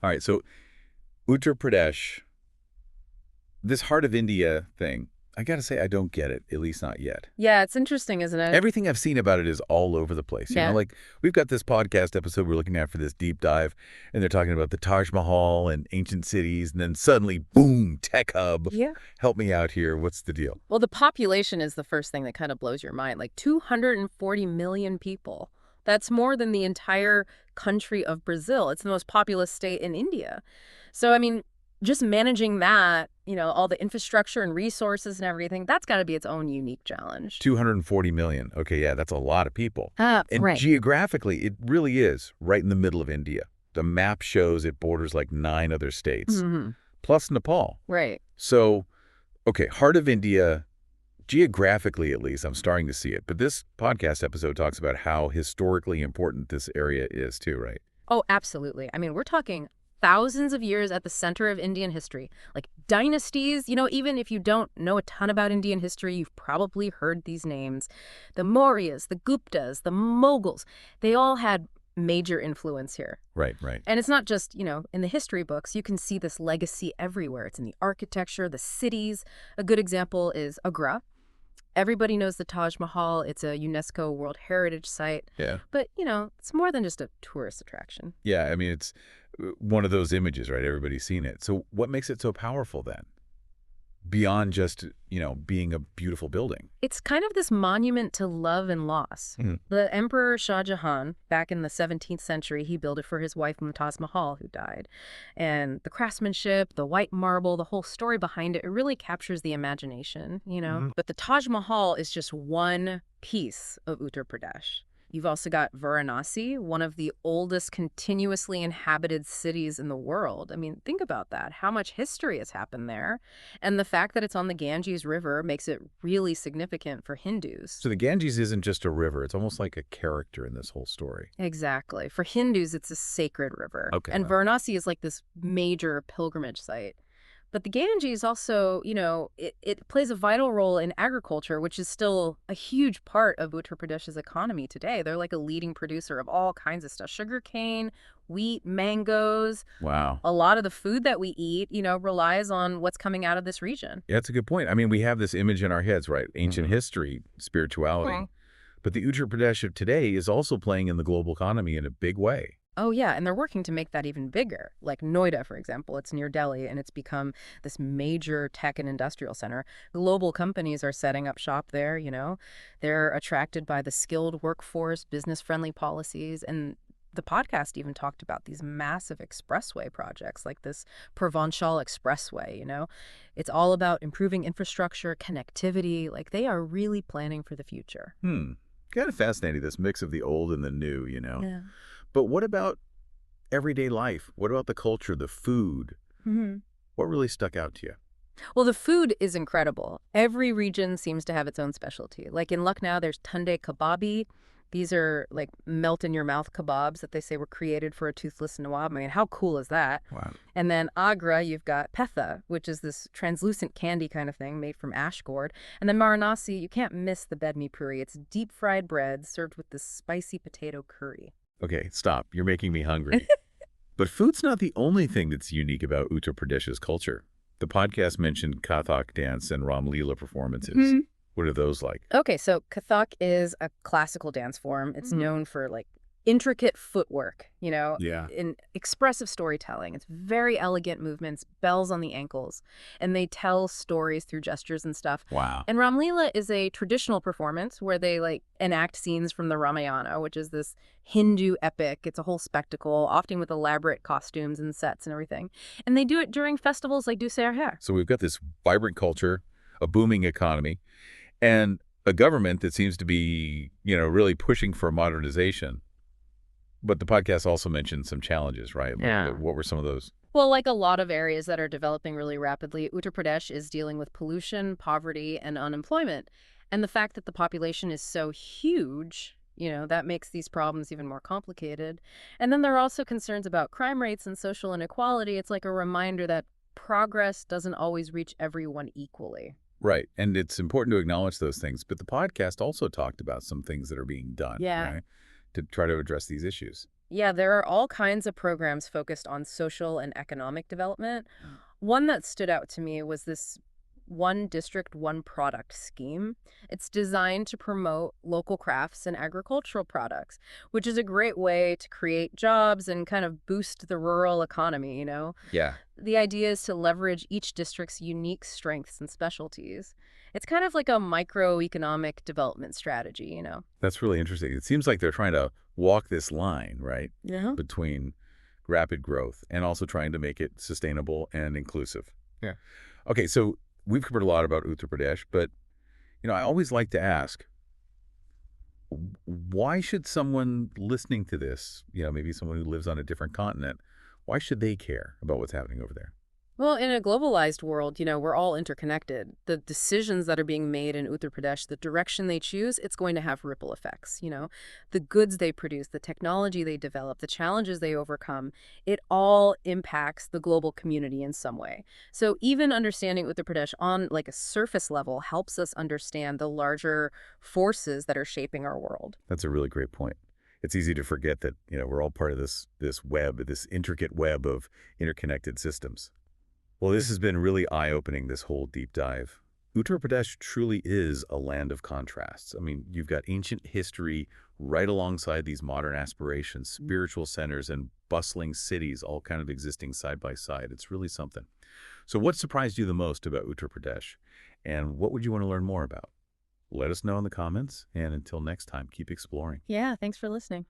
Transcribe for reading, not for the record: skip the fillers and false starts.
All right, so Uttar Pradesh, this heart of India thing, I gotta say I don't get it, at least not yet. Yeah, it's interesting, isn't it? Everything I've seen about it is all over the place. Yeah. Like we've got this podcast episode we're looking at for this deep dive, and they're talking about the Taj Mahal and ancient cities, and then suddenly, boom, tech hub. Yeah. Help me out here. What's the deal? Well, the population is the first thing that kind of blows your mind. Like 240 million people. That's more than the entire country of Brazil. It's the most populous state in India. So, I mean, just managing that, all the infrastructure and resources and everything, that's got to be its own unique challenge. 240 million. Okay, yeah, that's a lot of people. And Right. geographically, it really is right in the middle of India. The map shows it borders like 9 other states, plus Nepal. Right. So, okay, heart of India, geographically at least, I'm starting to see it. But this podcast episode talks about how historically important this area is too, right? Oh, absolutely. I mean, we're talking thousands of years at the center of Indian history, like dynasties. Even if you don't know a ton about Indian history, you've probably heard these names. The Mauryas, the Guptas, the Mughals, they all had major influence here. Right, right. And it's not just, in the history books. You can see this legacy everywhere. It's in the architecture, the cities. A good example is Agra. Everybody knows the Taj Mahal. It's a UNESCO World Heritage Site. Yeah. But, it's more than just a tourist attraction. Yeah, I mean, it's one of those images, right? Everybody's seen it. So what makes it so powerful then? Beyond just, being a beautiful building. It's kind of this monument to love and loss. The Emperor Shah Jahan, back in the 17th century, he built it for his wife Mumtaz Mahal, who died. And the craftsmanship, the white marble, the whole story behind it, it really captures the imagination, But the Taj Mahal is just one piece of Uttar Pradesh. You've also got Varanasi, one of the oldest continuously inhabited cities in the world. I mean, think about that. How much history has happened there. And the fact that it's on the Ganges River makes it really significant for Hindus. So the Ganges isn't just a river. It's almost like a character in this whole story. Exactly. For Hindus, it's a sacred river. Okay, And Varanasi is like this major pilgrimage site. But the Ganges also, it plays a vital role in agriculture, which is still a huge part of Uttar Pradesh's economy today. They're like a leading producer of all kinds of stuff. Sugarcane, wheat, mangoes. Wow. A lot of the food that we eat, relies on what's coming out of this region. Yeah, that's a good point. I mean, we have this image in our heads, right? Ancient history, spirituality. But the Uttar Pradesh of today is also playing in the global economy in a big way. Oh, yeah, and they're working to make that even bigger. Like Noida, for example, it's near Delhi, and it's become this major tech and industrial center. Global companies are setting up shop there, They're attracted by the skilled workforce, business-friendly policies, and the podcast even talked about these massive expressway projects, like this Provençal Expressway, It's all about improving infrastructure, connectivity. Like, they are really planning for the future. Kind of fascinating, this mix of the old and the new, Yeah. But what about everyday life? What about the culture, the food? What really stuck out to you? Well, the food is incredible. Every region seems to have its own specialty. Like in Lucknow, there's tunde kababi. These are like melt-in-your-mouth kebabs that they say were created for a toothless Nawab. I mean, how cool is that? Wow. And then Agra, you've got petha, which is this translucent candy kind of thing made from ash gourd. And then Varanasi, you can't miss the bedmi puri. It's deep-fried bread served with this spicy potato curry. Okay, stop. You're making me hungry. But food's not the only thing that's unique about Uttar Pradesh's culture. The podcast mentioned Kathak dance and Ram Leela performances. What are those like? Okay, so Kathak is a classical dance form. It's known for like intricate footwork, in expressive storytelling. It's very elegant movements, bells on the ankles, and they tell stories through gestures and stuff. Wow. And Ram Leela is a traditional performance where they like enact scenes from the Ramayana, which is this Hindu epic. It's a whole spectacle, often with elaborate costumes and sets and everything. And they do it during festivals like Dussehra. So we've got this vibrant culture, a booming economy, and a government that seems to be, really pushing for modernization. But the podcast also mentioned some challenges, right? Yeah. What were some of those? Well, like a lot of areas that are developing really rapidly, Uttar Pradesh is dealing with pollution, poverty, and unemployment. And the fact that the population is so huge, that makes these problems even more complicated. And then there are also concerns about crime rates and social inequality. It's like a reminder that progress doesn't always reach everyone equally. Right. And it's important to acknowledge those things. But the podcast also talked about some things that are being done, Yeah. right, to try to address these issues. Yeah, there are all kinds of programs focused on social and economic development. One that stood out to me was this one district, one product scheme. It's designed to promote local crafts and agricultural products, which is a great way to create jobs and kind of boost the rural economy. Yeah. The idea is to leverage each district's unique strengths and specialties. It's kind of like a microeconomic development strategy. That's really interesting. It seems like they're trying to walk this line, right, Yeah. between rapid growth and also trying to make it sustainable and inclusive. Yeah. Okay, so we've covered a lot about Uttar Pradesh, but I always like to ask, why should someone listening to this, maybe someone who lives on a different continent, why should they care about what's happening over there? Well, in a globalized world, we're all interconnected. The decisions that are being made in Uttar Pradesh, the direction they choose, it's going to have ripple effects. The goods they produce, the technology they develop, the challenges they overcome, it all impacts the global community in some way. So even understanding Uttar Pradesh on like a surface level helps us understand the larger forces that are shaping our world. That's a really great point. It's easy to forget that, we're all part of this web, this intricate web of interconnected systems. Well, this has been really eye-opening, this whole deep dive. Uttar Pradesh truly is a land of contrasts. I mean, you've got ancient history right alongside these modern aspirations, spiritual centers and bustling cities all kind of existing side by side. It's really something. So what surprised you the most about Uttar Pradesh? And what would you want to learn more about? Let us know in the comments. And until next time, keep exploring. Yeah, thanks for listening.